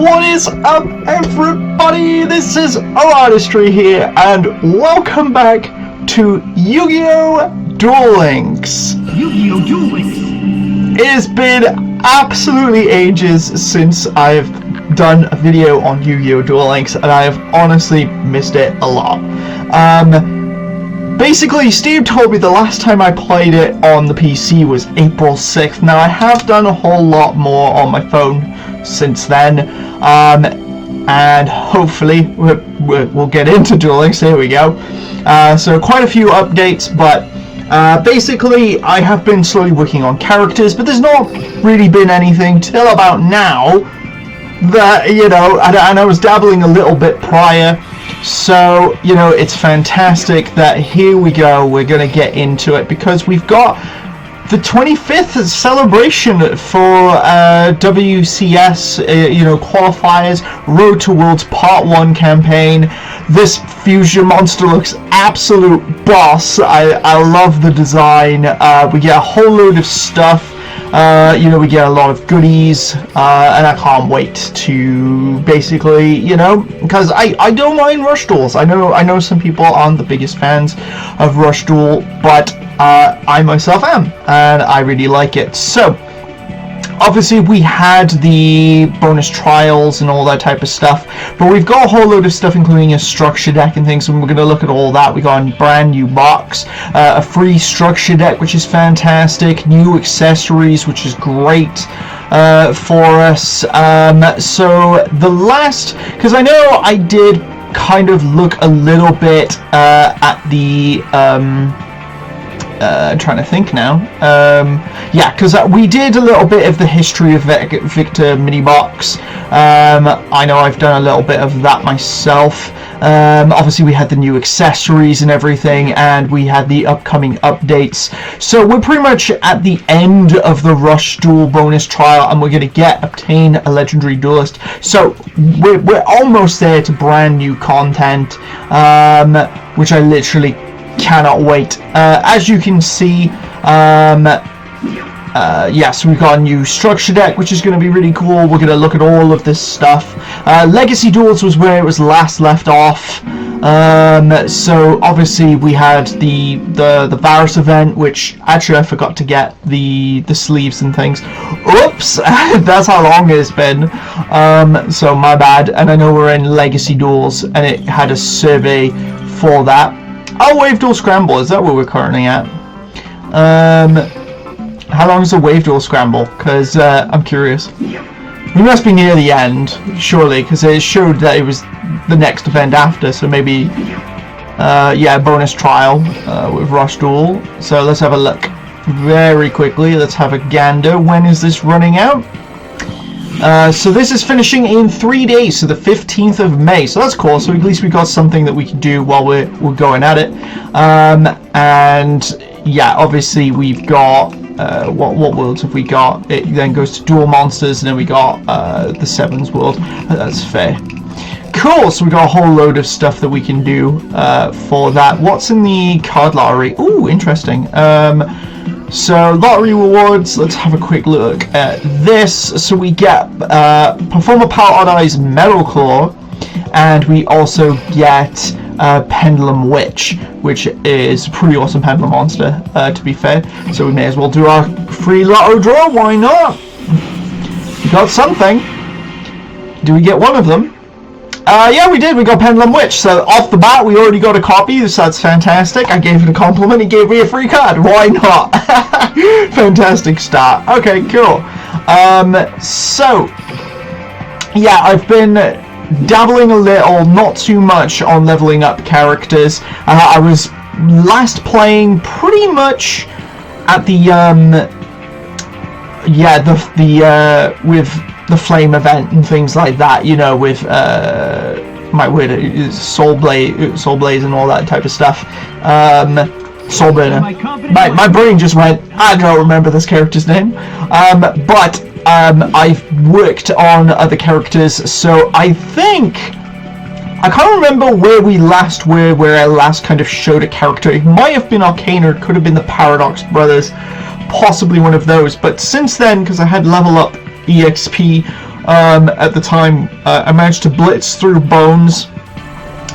What is up, everybody? This is O-Artistry here, and welcome back to Yu-Gi-Oh! Duel Links. Yu-Gi-Oh! Duel Links! It has been absolutely ages since I've done a video on Yu-Gi-Oh! Duel Links, and I have honestly missed it a lot. Basically, Steve told me the last time I played it on the PC was April 6th. Now, I have done a whole lot more on my phone since then, and hopefully we'll get into Duel Links. Here we go. So quite a few updates, but basically I have been slowly working on characters, but there's not really been anything till about now that, you know, and I was dabbling a little bit prior. So, you know, it's fantastic that here we go, we're going to get into it, because we've got the 25th celebration for WCS, you know, qualifiers, Road to Worlds Part 1 campaign. This fusion monster looks absolute boss. I love the design. We get a whole load of stuff. You know, we get a lot of goodies, and I can't wait to basically, you know, because I don't mind Rush Duels. I know some people aren't the biggest fans of Rush Duel, but I myself am, and I really like it. So obviously we had the bonus trials and all that type of stuff, but we've got a whole load of stuff, including a structure deck and things, and we're going to look at all that. We got a brand new box, a free structure deck, which is fantastic, new accessories, which is great for us. So the last, because I know I did kind of look a little bit at the trying to think now. Yeah, because we did a little bit of the history of Victor mini box. I know I've done a little bit of that myself. Obviously we had the new accessories and everything, and we had the upcoming updates. So we're pretty much at the end of the Rush Duel bonus trial, and we're going to obtain a legendary duelist. So we're almost there to brand new content, which I literally cannot wait. As you can see, yes, we've got a new structure deck, which is going to be really cool. We're going to look at all of this stuff. Legacy Duels was where it was last left off. So obviously we had the Varus event, which actually I forgot to get the sleeves and things. Oops, that's how long it's been. So my bad. And I know we're in Legacy Duels, and it had a survey for that. Oh, Wave Duel Scramble, is that where we're currently at? How long is the Wave Duel Scramble? Because I'm curious. We must be near the end, surely, because it showed that it was the next event after, so maybe, yeah, bonus trial with Rush Duel. So let's have a look very quickly. Let's have a gander. When is this running out? So this is finishing in 3 days, so the 15th of May. So that's cool. So at least we got something that we can do while we're going at it. And yeah, obviously we've got what worlds have we got? It then goes to Duel Monsters, and then we got the Sevens world. That's fair. Cool. So we got a whole load of stuff that we can do for that. What's in the card lottery? Ooh, interesting. So lottery rewards, let's have a quick look at this. So we get Performer Power Odd Eyes Metal Claw, and we also get Pendulum Witch, which is a pretty awesome pendulum monster, to be fair. So we may as well do our free lotto draw, why not? We got something. Do we get one of them? Yeah, we did. We got Pendulum Witch. So off the bat, we already got a copy. So that's fantastic. I gave it a compliment. He gave me a free card. Why not? Fantastic start. Okay, cool. So yeah, I've been dabbling a little, not too much, on leveling up characters. I was last playing pretty much at the yeah, the with the Flame event and things like that, you know, with my word is Soul Blaze and all that type of stuff. Soulburner. My brain just went, I don't remember this character's name. But I've worked on other characters, so I think I can't remember where we last were, where I last kind of showed a character. It might have been Arcane, or it could have been the Paradox Brothers, possibly one of those. But since then, because I had Level Up EXP at the time. I managed to blitz through Bones,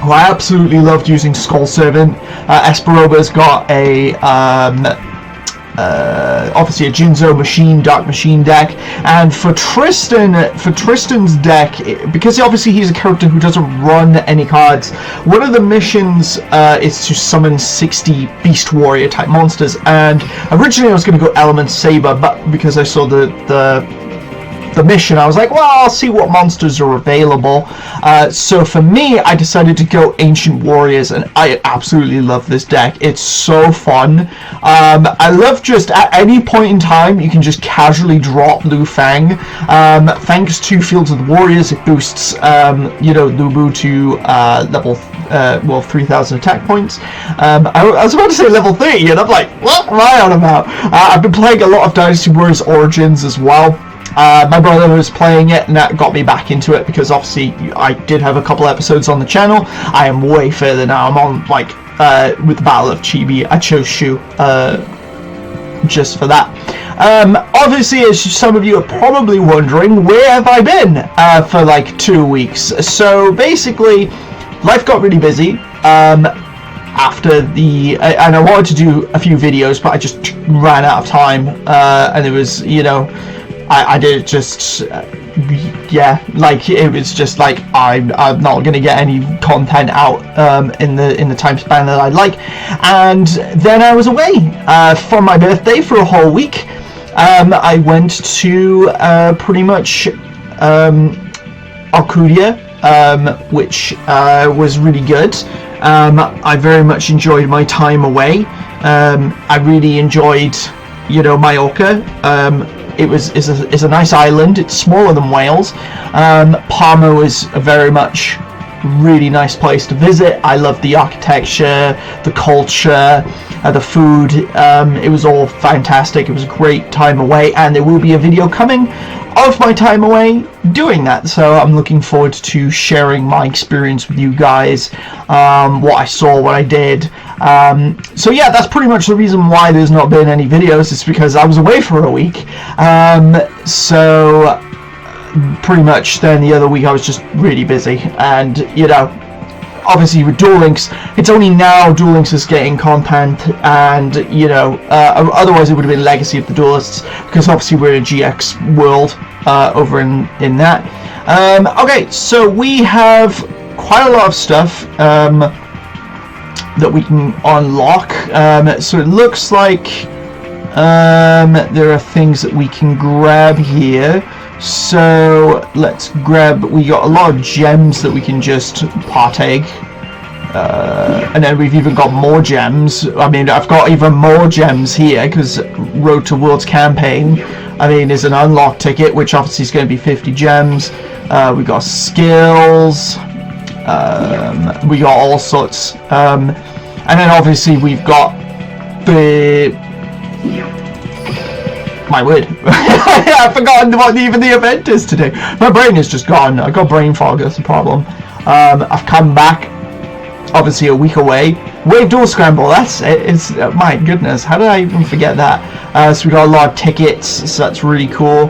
who I absolutely loved using Skull Servant. Esperoba's got a obviously a Jinzo Dark Machine deck, and for Tristan's deck, because obviously he's a character who doesn't run any cards, one of the missions is to summon 60 Beast Warrior type monsters, and originally I was going to go Element Saber, but because I saw the mission, I was like, well, I'll see what monsters are available. So for me, I decided to go Ancient Warriors, and I absolutely love this deck. It's so fun. I love just at any point in time you can just casually drop Lu Fang. Thanks to Fields of the Warriors, it boosts Lu Bu to level 3,000 attack points. I was about to say level 3, and I'm like, what am I on about? I've been playing a lot of Dynasty Warriors Origins as well. My brother was playing it, and that got me back into it, because obviously I did have a couple episodes on the channel. I am way further now. I'm on, like, with the Battle of Chibi. I chose Shu just for that. Obviously, as some of you are probably wondering, where have I been for like 2 weeks? So basically, life got really busy. After the and I wanted to do a few videos, but I just ran out of time, and it was, I did just like, it was just like I'm not gonna get any content out in the time span that I'd like. And then I was away for my birthday for a whole week. I went to pretty much Arcadia, which was really good. I very much enjoyed my time away. I really enjoyed, Mallorca. It's a nice island. It's smaller than Wales. Palma is a very much really nice place to visit. I love the architecture, the culture, the food. It was all fantastic. It was a great time away, and there will be a video coming of my time away doing that, so I'm looking forward to sharing my experience with you guys, what I saw, what I did. So yeah, that's pretty much the reason why there's not been any videos. It's because I was away for a week. So pretty much then the other week I was just really busy, and obviously with Duel Links, it's only now Duel Links is getting content, and otherwise it would have been Legacy of the Duelists, because obviously we're in a GX world over in that. Okay, so we have quite a lot of stuff that we can unlock. So it looks like there are things that we can grab here. So let's grab, we got a lot of gems that we can just partake, and then we've even got more gems. I mean, I've got even more gems here, because Road to Worlds campaign, I mean, is an unlock ticket, which obviously is going to be 50 gems. We got skills, we got all sorts, and then obviously we've got the, my word, I've forgotten what even the event is today. My brain is just gone. I got brain fog, that's the problem. I've come back, obviously a week away. Wave Duel Scramble, that's it. It's my goodness, how did I even forget that? So we got a lot of tickets, so that's really cool.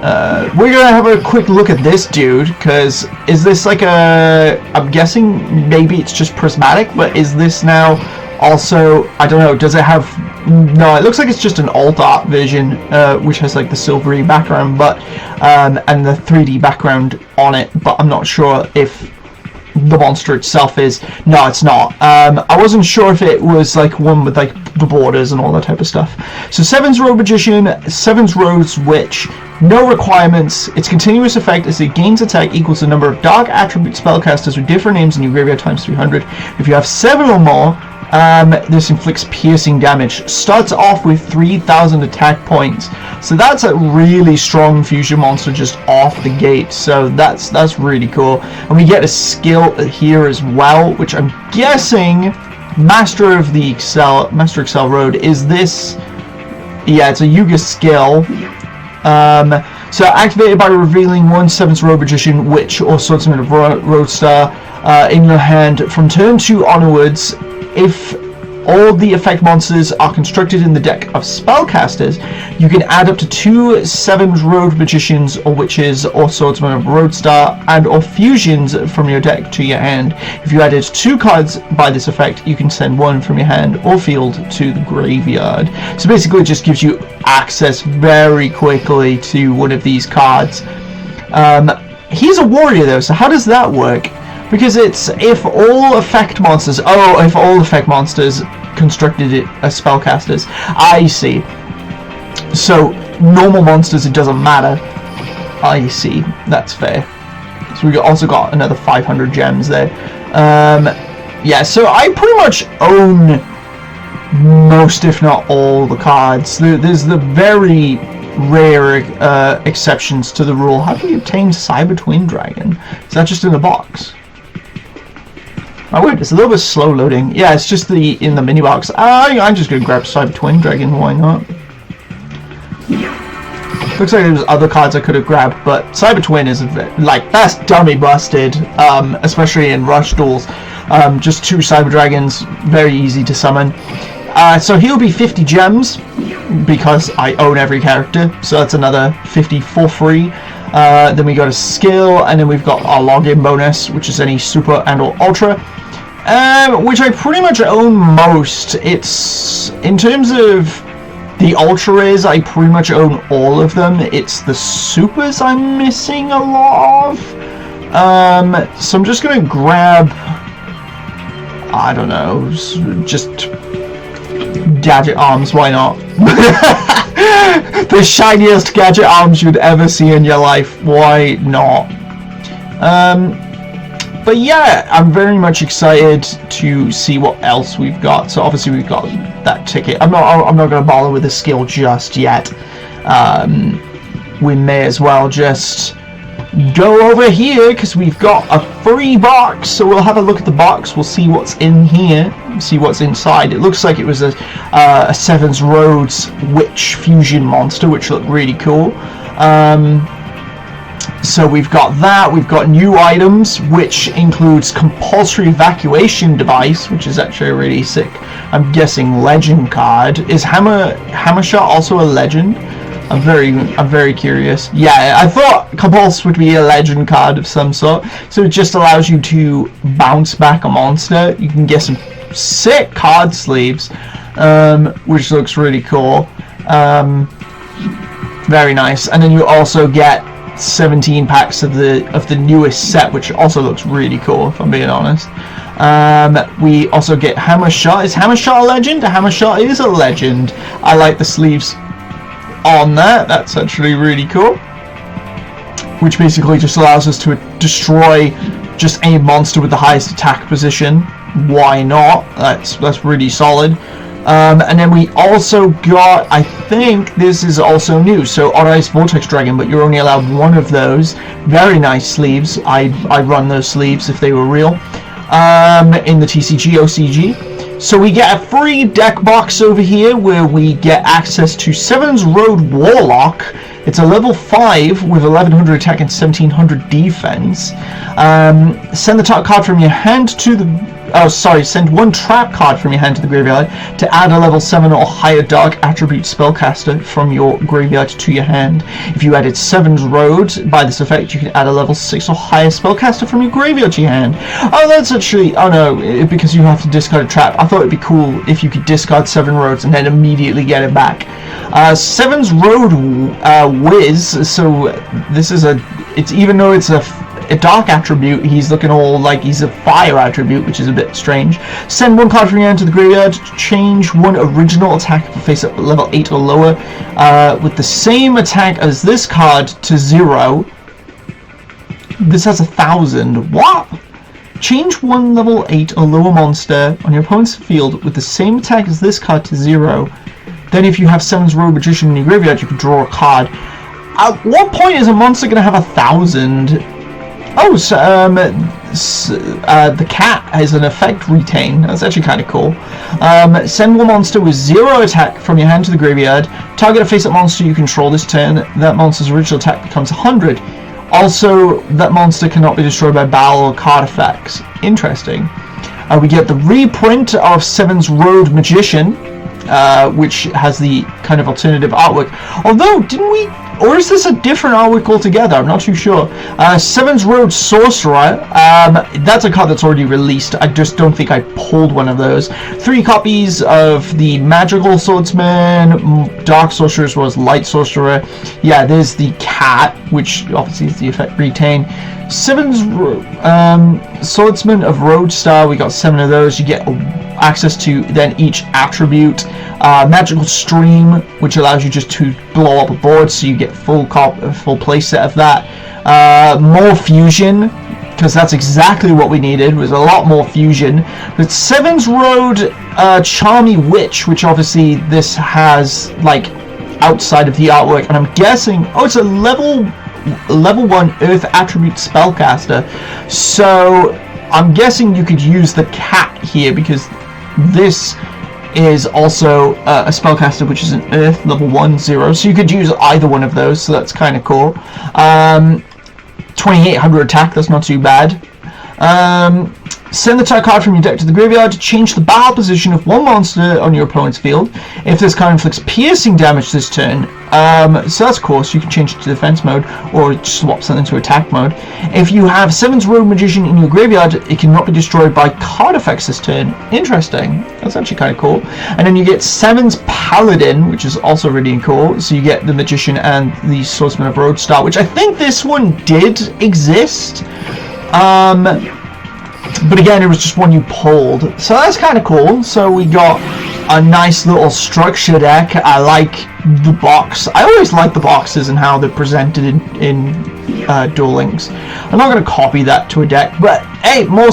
We're gonna have a quick look at this dude, because is this like I'm guessing maybe it's just prismatic, but is this now also, I don't know, does it have, no, it looks like it's just an alt art version, which has like the silvery background, but and the 3D background on it, but I'm not sure if the monster itself is. No, it's not. I wasn't sure if it was like one with like the borders and all that type of stuff. So Seven's Road Magician, Seven's Road's Witch, no requirements. Its continuous effect is it gains attack equals the number of dark attribute spellcasters with different names in your graveyard times 300. If you have 7 or more, this inflicts piercing damage. Starts off with 3,000 attack points, so that's a really strong fusion monster just off the gate. So that's really cool. And we get a skill here as well, which I'm guessing Master Excel Road is this. Yeah, it's a Yuga skill. So activated by revealing 1 7th Road Magician, Witch, or Swordsman of Roadstar in your hand from turn 2 onwards. If all the effect monsters are constructed in the deck of spellcasters, you can add up to 2 Seven's Road Magicians or Witches or Swordsman of Roadstar and or fusions from your deck to your hand. If you added 2 cards by this effect, you can send 1 from your hand or field to the graveyard. So basically it just gives you access very quickly to one of these cards. He's a warrior though, so how does that work? Because it's if all effect monsters constructed it as spellcasters. I see. So normal monsters, it doesn't matter. I see. That's fair. So we also got another 500 gems there. Yeah, so I pretty much own most, if not all, the cards. There's the very rare exceptions to the rule. How do we obtain Cyber Twin Dragon? Is that just in the box? Oh wait, it's a little bit slow loading. Yeah, it's just in the mini box. I'm just gonna grab Cyber Twin Dragon. Why not? Looks like there's other cards I could have grabbed, but Cyber Twin is like that's dummy busted, especially in rush duels. Just 2 Cyber Dragons, very easy to summon. So he'll be 50 gems because I own every character. So that's another 50 for free. Then we got a skill, and then we've got our login bonus, which is any super and or ultra, which I pretty much own most. It's in terms of the ultras, I pretty much own all of them. It's the supers I'm missing a lot of. So I'm just gonna grab, I don't know, just gadget arms. Why not? The shiniest gadget arms you'd ever see in your life. Why not? But yeah, I'm very much excited to see what else we've got. So obviously we've got that ticket. I'm not going to bother with the skill just yet. We may as well just go over here because we've got a free box. So we'll have a look at the box. We'll see what's in here. See what's inside. It looks like it was a Seven's Roads Witch fusion monster, which looked really cool. So we've got that. We've got new items, which includes compulsory evacuation device, which is actually a really sick, I'm guessing, legend card. Is Hammer Shot also a legend? I'm very curious. Yeah, I thought Compulse would be a legend card of some sort. So it just allows you to bounce back a monster. You can get some sick card sleeves, which looks really cool. Very nice. And then you also get 17 packs of the newest set, which also looks really cool, if I'm being honest. We also get Hammer Shot. Is Hammer Shot a legend? Hammer Shot is a legend. I like the sleeves on that. That's actually really cool, which basically just allows us to destroy just a monster with the highest attack position. Why not? That's really solid. And then we also got, I think this is also new, so Odd-Eyes Vortex Dragon, but you're only allowed 1 of those. Very nice sleeves. I'd run those sleeves if they were real. In the TCG OCG. So we get a free deck box over here where we get access to Seven's Road Warlock. It's a level 5 with 1100 attack and 1700 defense. Send the top card from your hand to the... send 1 trap card from your hand to the graveyard to add a level 7 or higher dark attribute spellcaster from your graveyard to your hand. If you added Seven's Road by this effect, you can add a level 6 or higher spellcaster from your graveyard to your hand. Oh, that's actually... Oh no, because you have to discard a trap. I thought it'd be cool if you could discard 7 Roads and then immediately get it back. Seven's Road Wiz, so this is even though it's a dark attribute, he's looking all like he's a fire attribute, which is a bit strange. Send 1 card from your hand to the graveyard to change 1 original attack if face up level 8 or lower with the same attack as this card to 0. This has 1,000. What? Change 1 level 8 or lower monster on your opponent's field with the same attack as this card to 0. Then if you have Seven's Road Magician in your graveyard, you can draw a card. At what point is a monster going to have 1,000? Oh, so the cat has an effect retain. That's actually kind of cool. Send 1 monster with 0 attack from your hand to the graveyard. Target a face-up monster you control this turn. That monster's original attack becomes 100. Also, that monster cannot be destroyed by battle or card effects. Interesting. We get the reprint of Seven's Road Magician, which has the kind of alternative artwork. Although, didn't we... Or is this a different artwork altogether? I'm not too sure. Seven's Road Sorcerer. That's a card that's already released. I just don't think I pulled one of those. 3 copies of the Magical Swordsman, Dark Sorcerer as well as Light Sorcerer. Yeah, there's the cat, which obviously is the effect retain. Seven's Swordsman of Roadstar. We got 7 of those. You get access to then each attribute. Magical Stream, which allows you just to blow up a board, so you get full play set of that. More fusion, because that's exactly what we needed, was a lot more fusion. But Seven's Road Charmy Witch, which obviously this has like outside of the artwork, and I'm guessing, oh, it's a level 1 Earth attribute spellcaster, so I'm guessing you could use the cat here, because this is also a spellcaster which is an Earth level 1 0, so you could use either one of those, so that's kind of cool. 2800 attack, that's not too bad. Send the target card from your deck to the graveyard to change the battle position of one monster on your opponent's field. If this card inflicts piercing damage this turn, so that's cool, so you can change it to defense mode or swap something to attack mode. If you have Seven's Road Magician in your graveyard, it cannot be destroyed by card effects this turn. Interesting, that's actually kind of cool. And then you get Seven's Paladin, which is also really cool, so you get the Magician and the Swordsman of Roadstar, which I think this one did exist. But again, it was just one you pulled, so that's kind of cool. So we got a nice little structure deck. I like the box. I always like the boxes and how they're presented in Duel Links. I'm not going to copy that to a deck, but hey, more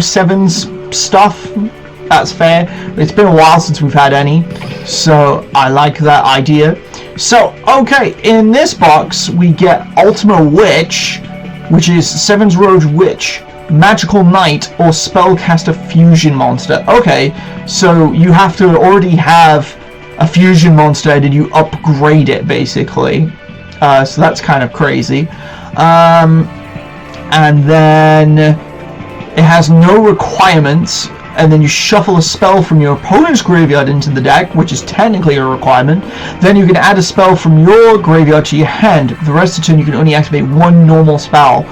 Sevens stuff, that's fair. It's been a while since we've had any, so I like that idea. So okay, in this box we get Ultima Witch, which is Seven's Road Witch, Magical Knight, or Spellcaster Fusion Monster. Okay, so you have to already have a fusion monster and you upgrade it basically. So that's kind of crazy. And then it has no requirements, and then you shuffle a spell from your opponent's graveyard into the deck, which is technically a requirement. Then you can add a spell from your graveyard to your hand. For the rest of the turn you can only activate one normal spell.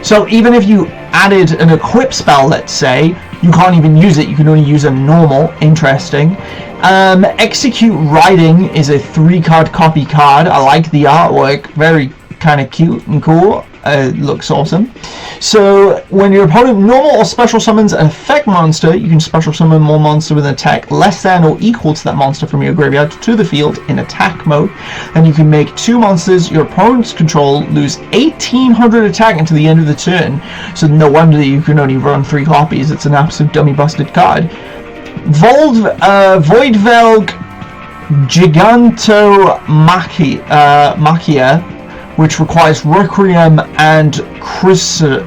So even if you added an equip spell, let's say, you can't even use it, you can only use a normal. Interesting. Execute Riding is a 3-card copy card. I like the artwork, very kind of cute and cool. It looks awesome. So when your opponent normal or special summons an effect monster, you can special summon more monster with an attack less than or equal to that monster from your graveyard to the field in attack mode. And you can make 2 monsters your opponent's control lose 1800 attack until the end of the turn. So no wonder that you can only run 3 copies. It's an absolute dummy busted card. Voidvelg Gigantomachia, which requires Requiem and Chrysaor.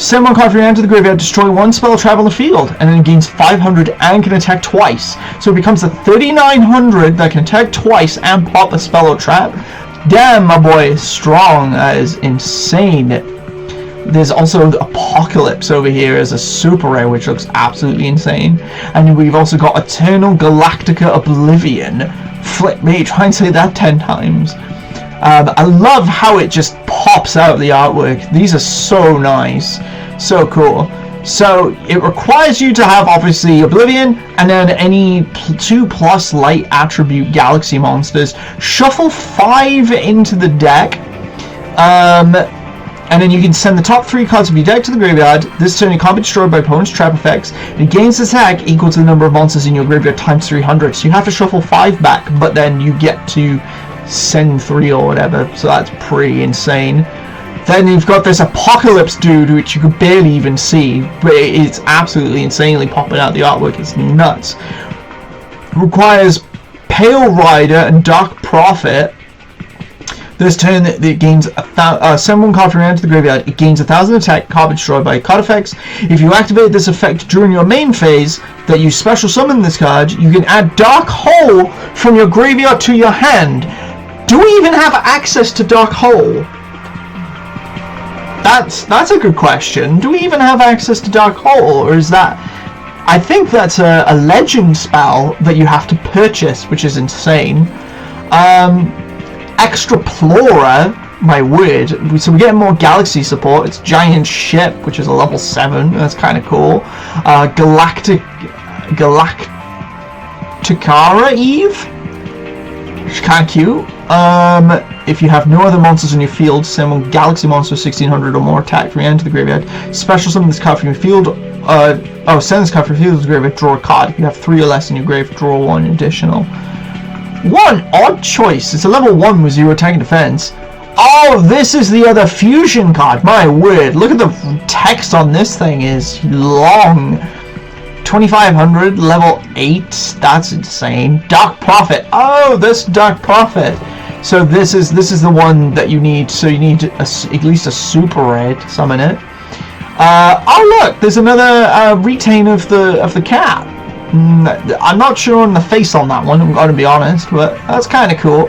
Send one card from your hand to the graveyard, destroy 1 spell trap on the field, and then it gains 500 and can attack twice. So it becomes a 3900 that can attack twice and pop a spell or trap. Damn, my boy is strong. That is insane. There's also the Apocalypse over here as a super rare, which looks absolutely insane. And we've also got Eternal Galactica Oblivion. Flip me, try and say that 10 times. I love how it just pops out the artwork. These are so nice, so cool. So it requires you to have obviously Oblivion and then any 2+ light attribute galaxy monsters. Shuffle 5 into the deck, and then you can send the top 3 cards of your deck to the graveyard. This turn it can't be destroyed by opponent's trap effects. It gains attack equal to the number of monsters in your graveyard times 300. So you have to shuffle 5 back, but then you get to send 3 or whatever. So that's pretty insane. Then you've got this Apocalypse dude, which you could barely even see, but it's absolutely insanely popping out. The artwork is nuts. Requires Pale Rider and Dark Prophet. This turn it gains send 1 card from your hand to the graveyard. It gains 1000 attack, can't be destroyed by card effects. If you activate this effect during your main phase, that you special summon this card, you can add Dark Hole from your graveyard to your hand. Do we even have access to Dark Hole? That's a good question. Do we even have access to Dark Hole, or is that... I think that's a legend spell that you have to purchase, which is insane. Extraplora, my word. So we're getting more galaxy support. It's giant ship, which is a level 7. That's kind of cool. Galacticara Eve, which is kind of cute. If you have no other monsters in your field, send one galaxy monster 1600 or more attack from your end to the graveyard. Special summon this card from your field. Send this card from your field to the graveyard. Draw a card. If you have 3 or less in your grave, draw 1 additional. One odd choice. It's a level 1 with 0 attack and defense. Oh, this is the other fusion card. My word. Look at the text on this thing is long. 2500, level 8. That's insane. Dark Prophet. Oh, this Dark Prophet. So this is the one that you need. So you need at least a super rare to summon it. Oh look, there's another retain of the cat. I'm not sure on the face on that one, I'm gonna be honest, but that's kind of cool.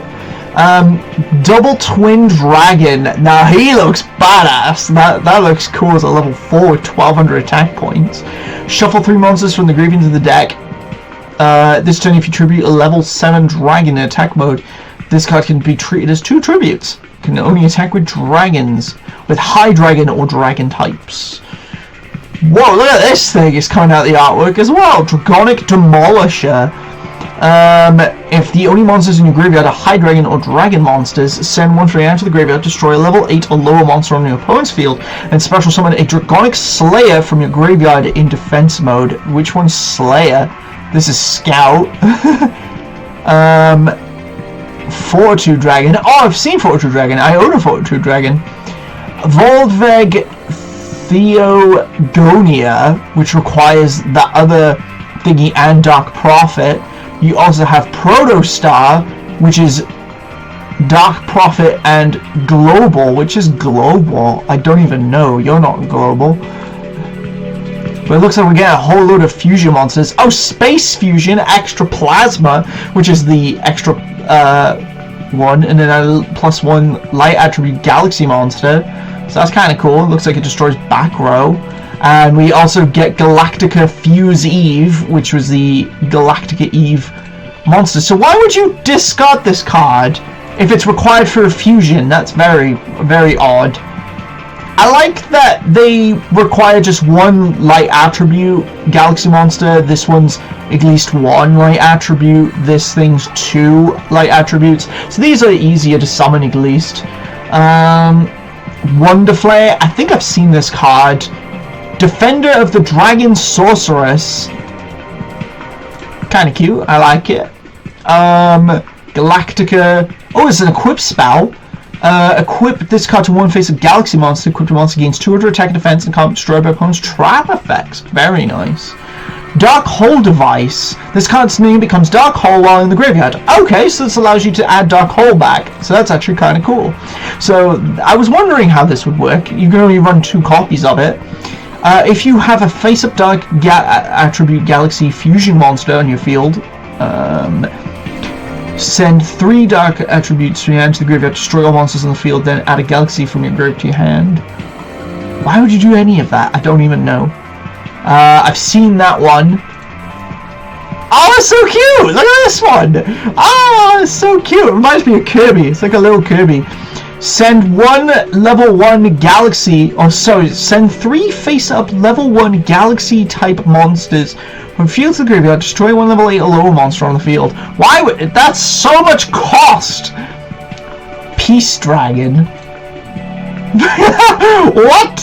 Double Twin Dragon. Now he looks badass. That looks cool as a level 4 with 1200 attack points. Shuffle 3 monsters from the graveyard into the deck. This turn, if you tribute a level 7 dragon in attack mode, this card can be treated as 2 tributes. Can only attack with dragons, with high dragon or dragon types. Whoa, look at this thing. It's coming out of the artwork as well. Dragonic Demolisher. If the only monsters in your graveyard are high dragon or dragon monsters, send one free out to the graveyard, destroy a level 8 or lower monster on your opponent's field, and special summon a Dragonic Slayer from your graveyard in defense mode. Which one's Slayer? This is Scout. Fortitude Dragon. Oh, I've seen Fortitude Dragon. I own a Fortitude Dragon. Voldveg Theogonia, which requires the other thingy and Dark Prophet. You also have Protostar, which is Dark Prophet and Global, which is Global. I don't even know. You're not Global. But it looks like we get a whole load of fusion monsters. Oh, Space Fusion, Extra Plasma, which is the extra one, and then a +1 light attribute Galaxy monster. So that's kind of cool. It looks like it destroys back row. And we also get Galactica Fuse Eve, which was the Galactica Eve monster. So why would you discard this card if it's required for a fusion? That's very, very odd. I like that they require just 1 light attribute Galaxy monster. This one's at least 1 light attribute. This thing's 2 light attributes. So these are easier to summon at least. Wonderflare. I think I've seen this card. Defender of the Dragon Sorceress. Kind of cute. I like it. Galactica. Oh, it's an equip spell. Equip this card to one face of Galaxy monster. Equipped monster gains 200 attack and defense and can't destroy by opponent's trap effects. Very nice. Dark Hole Device. This card's name becomes Dark Hole while in the graveyard. Okay, so this allows you to add Dark Hole back. So that's actually kind of cool. So I was wondering how this would work. You can only run 2 copies of it. If you have a face-up Dark attribute Galaxy Fusion monster on your field, send 3 Dark attributes from your hand to the graveyard, destroy all monsters on the field, then add a Galaxy from your grave to your hand. Why would you do any of that? I don't even know. I've seen that one. Oh, it's so cute! Look at this one! Oh, it's so cute! It reminds me of Kirby. It's like a little Kirby. Send 1 level 1 Galaxy, send 3 face-up level 1 Galaxy type monsters from field to the graveyard, destroy 1 level 8 or lower monster on the field. Why would that's so much cost? Peace Dragon. What?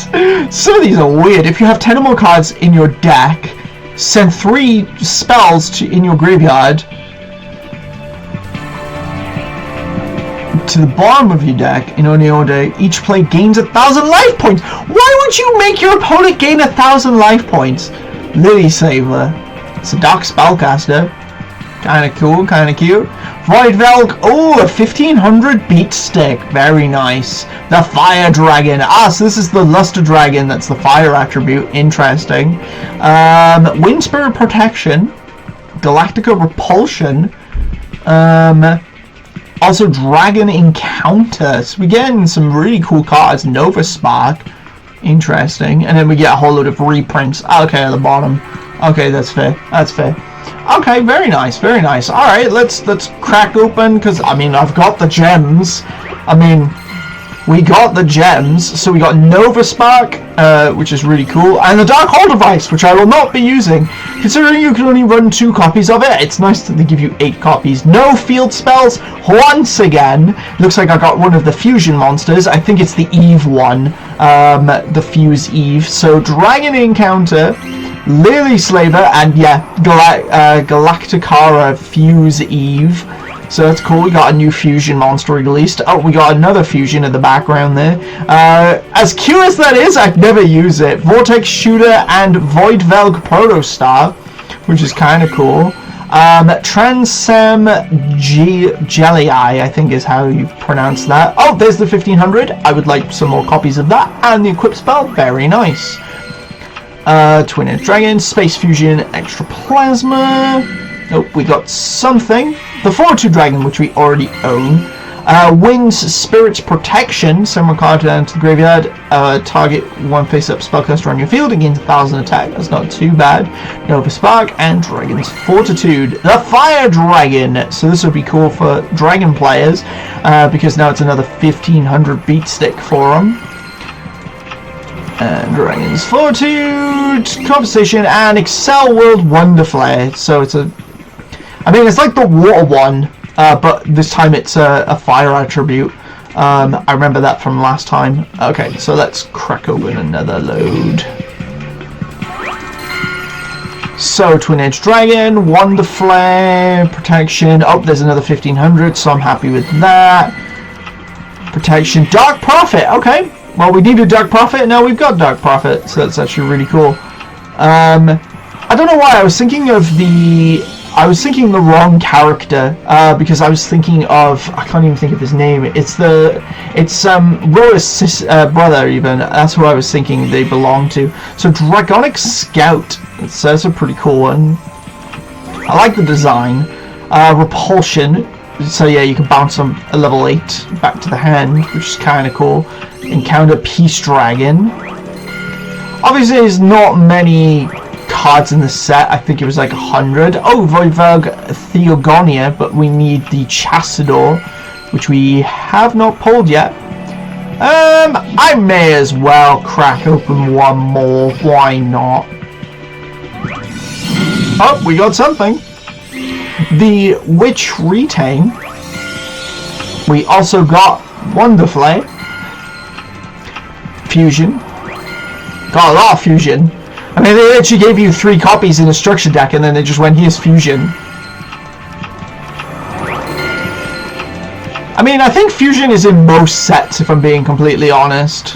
Some of these are weird. If you have 10 or more cards in your deck, send 3 spells in your graveyard to the bottom of your deck in any order. Each player gains 1,000 life points. Why would you make your opponent gain 1,000 life points? Lily Saver. It's a Dark Spellcaster. Kind of cool, kind of cute. Void Velk. Oh, a 1500 beat stick. Very nice. The Fire Dragon. Ah, so this is the Luster Dragon. That's the fire attribute. Interesting. Wind Spirit Protection. Galactica Repulsion. Also Dragon Encounter. So we're getting some really cool cards. Nova Spark. Interesting. And then we get a whole load of reprints. Okay, at the bottom. Okay, that's fair. That's fair. Okay, very nice, very nice. All right, let's crack open, because I mean, I've got the gems. I mean, we got the gems. So we got Nova Spark, which is really cool, and the Dark Hole device, which I will not be using, considering you can only run 2 copies of it. It's nice that they give you 8 copies. No field spells once again. Looks like I got one of the fusion monsters. I think it's the Eve one, the Fuse Eve. So Dragon Encounter, Lily Slaver, and yeah, Galacticara Fuse Eve. So that's cool. We got a new fusion monster released. Oh, we got another fusion in the background there. As cute as that is, I've never used it. Vortex Shooter and Voidvelg Protostar, which is kind of cool. Transem Jelly, I think is how you pronounce that. Oh, there's the 1500. I would like some more copies of that. And the equip spell, very nice. Twin-Edged Dragon, Space Fusion, Extra Plasma. Oh, we got something. The 4-2 Dragon, which we already own. Wings, Spirit's Protection. Send one card down to the graveyard. Target one face-up spellcaster on your field. Against 1000 attack. That's not too bad. Nova Spark and Dragon's Fortitude. The Fire Dragon. So this would be cool for Dragon players, because now it's another 1500 beat stick for them. And Dragon's Fortitude, Conversation, and Excel World Wonder Flare. So it's a... I mean, it's like the water one, but this time it's a fire attribute. I remember that from last time. Okay, so let's crack open another load. So, Twin-Edged Dragon, Wonder Flare, Protection. Oh, there's another 1500, so I'm happy with that. Protection, Dark Prophet. Okay, well, we needed Dark Prophet, and now we've got Dark Prophet, so that's actually really cool. I don't know why I was thinking of the... I was thinking the wrong character, because I was thinking of, I can't even think of his name. It's Roa's brother even. That's who I was thinking they belong to. So Dragonic Scout. So that's a pretty cool one. I like the design. Repulsion. So yeah, you can bounce them a level 8 back to the hand, which is kind of cool. Encounter Peace Dragon. Obviously, there's not many cards in the set. I think it was like 100. Oh, Voidvelg Theogonia, but we need the Chassidor, which we have not pulled yet. I may as well crack open one more. Why not? Oh, we got something. The Witch Retain. We also got Wonder Flare. Fusion. Got a lot of fusion. I mean, they actually gave you 3 copies in a structure deck, and then they just went, here's Fusion. I mean, I think Fusion is in most sets, if I'm being completely honest.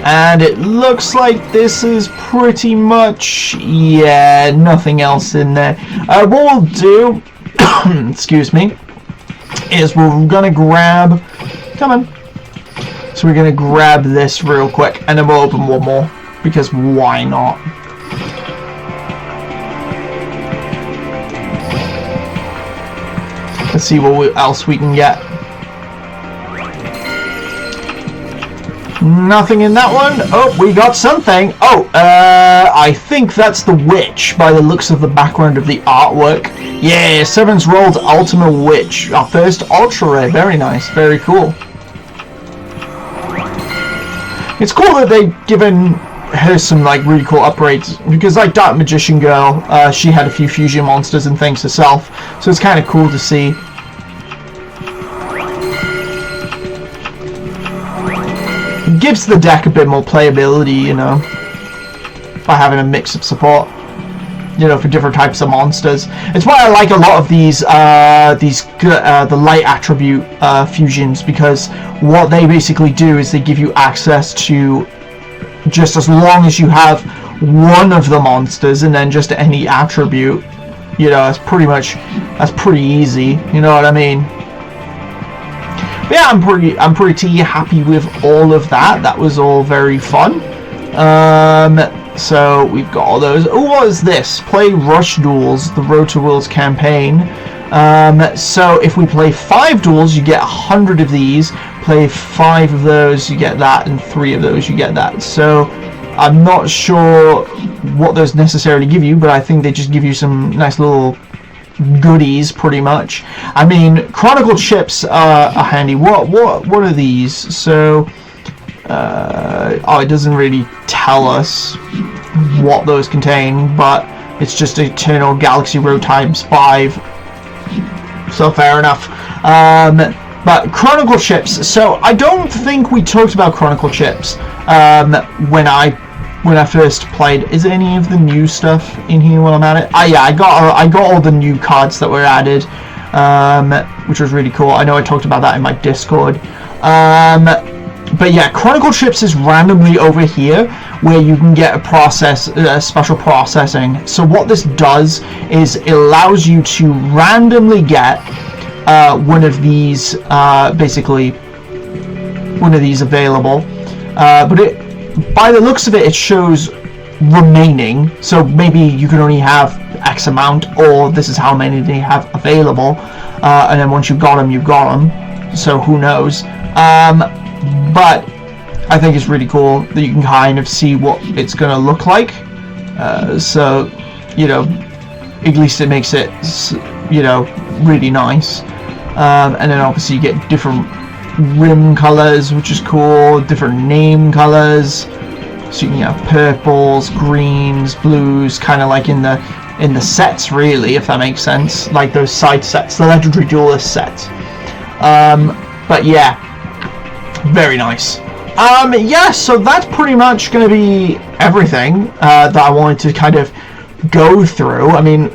And it looks like this is pretty much... yeah, nothing else in there. What we'll do... excuse me... is we're gonna grab... come on. So we're going to grab this real quick, and then we'll open one more, because why not? Let's see what else we can get. Nothing in that one. Oh, we got something. Oh, I think that's the Witch, by the looks of the background of the artwork. Yeah, Seven's Rolled Ultima Witch. Our first Ultra Rare. Very nice. Very cool. It's cool that they've given her some like really cool upgrades, because like Dark Magician Girl, she had a few fusion monsters and things herself, so it's kind of cool to see. It gives the deck a bit more playability, you know, by having a mix of support, you know, for different types of monsters. It's why I like a lot of these the light attribute fusions, because what they basically do is they give you access to, just as long as you have one of the monsters and then just any attribute, you know, that's pretty easy, you know what I mean? But yeah, I'm pretty happy with all of that. That was all very fun. So we've got all those. Oh, what is this? Play Rush Duels, the Road to Worlds campaign. So if we play 5 duels, you get 100 of these, play 5 of those, you get that, and 3 of those, you get that. So I'm not sure what those necessarily give you, but I think they just give you some nice little goodies, pretty much. I mean, Chronicle chips are handy. What are these? So, oh, it doesn't really tell us what those contain, but it's just Eternal Galaxy Road times 5. So fair enough. But Chronicle chips. So I don't think we talked about Chronicle chips when I first played. Is any of the new stuff in here while I'm at it? Yeah, I got all the new cards that were added, which was really cool. I know I talked about that in my Discord. But yeah, Chronicle chips is randomly over here where you can get a special processing. So what this does is it allows you to randomly get one of these, basically one of these available. But by the looks of it, it shows remaining. So maybe you can only have X amount, or this is how many they have available. And then once you've got them, you've got them. So who knows? But I think it's really cool that you can kind of see what it's going to look like. So, you know, at least it makes it, you know, really nice. And then obviously you get different rim colors, which is cool, different name colors. So you can have purples, greens, blues, kind of like in the sets, really, if that makes sense, like those side sets, the Legendary Duelist sets. But yeah, very nice. Yeah, so that's pretty much going to be everything that I wanted to kind of go through. I mean,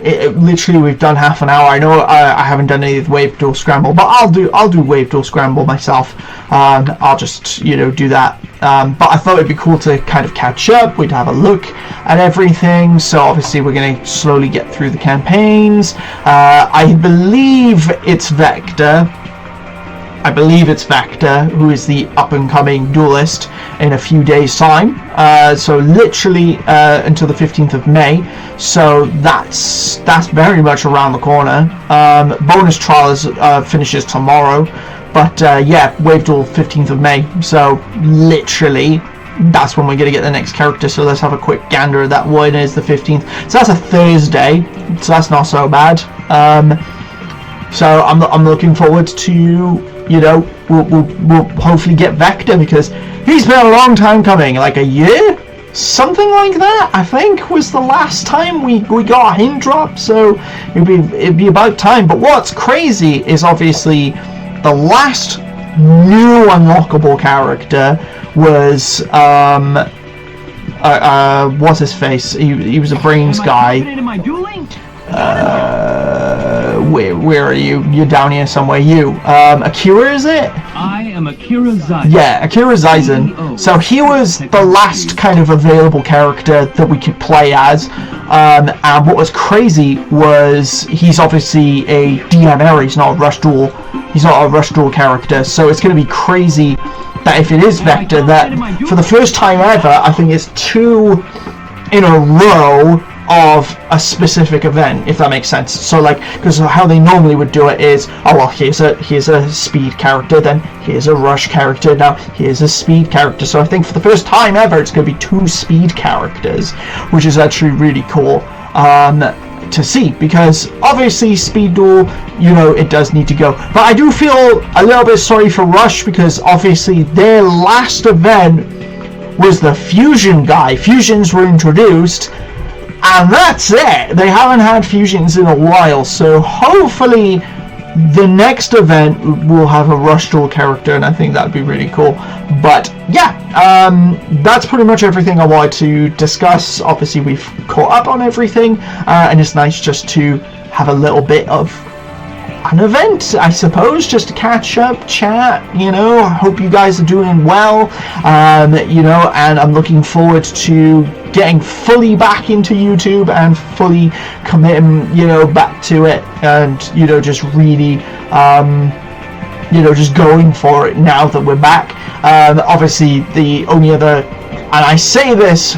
literally we've done half an hour. I know I haven't done any of the Wave Duel Scramble, but I'll do Wave Duel Scramble myself. I'll just, you know, do that. But I thought it'd be cool to kind of catch up. We'd have a look at everything. So obviously we're going to slowly get through the campaigns. I believe it's Vector. Who is the up-and-coming duelist in a few days' time. So literally until the 15th of May. So that's very much around the corner. Bonus Trials finishes tomorrow. But yeah, Wave Duel 15th of May. So literally, that's when we're going to get the next character. So let's have a quick gander at that. When is the 15th? So that's a Thursday. So that's not so bad. So I'm looking forward to... You know, we'll hopefully get Vector, because he's been a long time coming, like a year? Something like that, I think, was the last time we got a hint drop, so it'd be about time. But what's crazy is obviously the last new unlockable character was, what's his face? He was a brains guy. Where are you? You're down here somewhere. Akira, is it? I am Akira Zaizen. Yeah, Akira Zaizen. So he was the last kind of available character that we could play as. And what was crazy was he's obviously a DMR. He's not a Rush Duel. He's not a Rush Duel character. So it's going to be crazy that if it is Vector, that for the first time ever, I think it's 2 in a row of a specific event, if that makes sense. So like, because how they normally would do it is, oh well, here's a speed character, then here's a rush character, now here's a speed character. So I think for the first time ever, it's going to be 2 speed characters, which is actually really cool to see, because obviously Speed Duel, you know, it does need to go. But I do feel a little bit sorry for Rush, because obviously their last event was the Fusion guy. Fusions were introduced, and that's it. They haven't had fusions in a while, so hopefully the next event will have a Rush Duel character, and I think that'd be really cool. But yeah, that's pretty much everything I wanted to discuss. Obviously we've caught up on everything, and it's nice just to have a little bit of an event, I suppose, just to catch up, chat, you know. I hope you guys are doing well, you know, and I'm looking forward to getting fully back into YouTube and fully committing, you know, back to it, and, you know, just really, you know, just going for it now that we're back. Obviously, the only other, and I say this,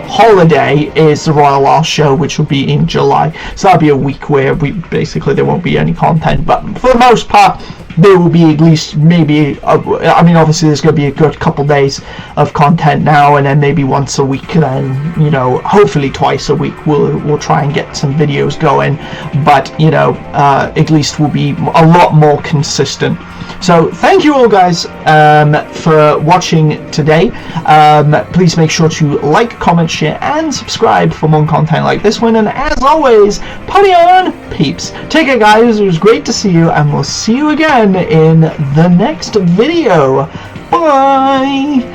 holiday is the Royal Wall show, which will be in July, so that'll be a week where there won't be any content, but for the most part there will be at least maybe, I mean, obviously there's going to be a good couple days of content now, and then maybe once a week, then, you know, hopefully twice a week we'll try and get some videos going, but, you know, at least we'll be a lot more consistent. So thank you all guys for watching today. Please make sure to like, comment, share and subscribe for more content like this one, and as always, party on peeps. Take care guys, it was great to see you, and we'll see you again in the next video. Bye.